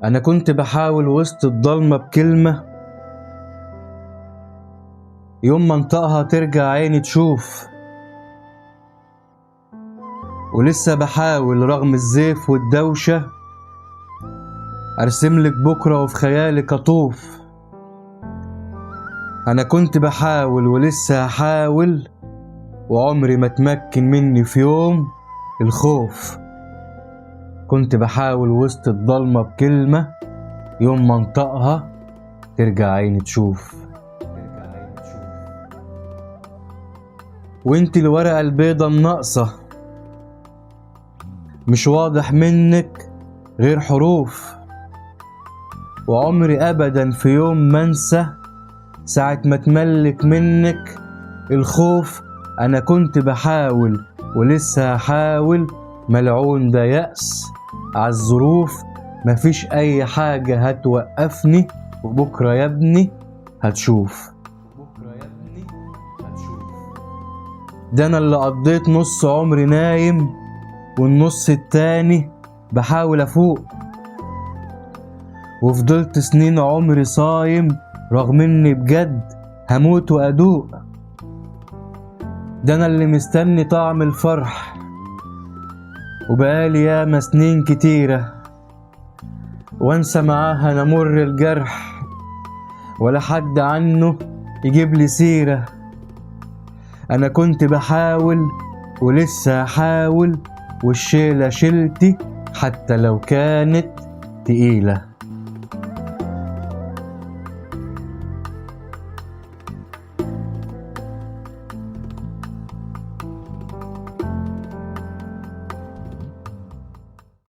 أنا كنت بحاول وسط الضلمة بكلمة، يوم ما انطقها ترجع عيني تشوف. ولسه بحاول رغم الزيف والدوشة أرسملك بكرة وفي خيالك أطوف. أنا كنت بحاول ولسه هحاول، وعمري ما تمكن مني في يوم الخوف. كنت بحاول وسط الضلمة بكلمة، يوم ما انطقها ترجع عيني تشوف. وانت الورقة البيضة الناقصة، مش واضح منك غير حروف. وعمري أبدا في يوم ما انسى ساعة ما تملك منك الخوف. أنا كنت بحاول ولسه هحاول، ملعون ده يأس عالظروف. مفيش أي حاجة هتوقفني، وبكرة يا ابني هتشوف. ده أنا اللي قضيت نص عمري نايم، والنص التاني بحاول أفوق. وفضلت سنين عمري صايم، رغم إني بجد هموت وأدوق. ده أنا اللي مستني طعم الفرح، وبقالي ياما سنين كتيرة وانسى معاها نمر الجرح، ولا حد عنه يجيب لي سيرة. أنا كنت بحاول ولسه هحاول، والشيلة شيلتي حتى لو كانت تقيلة.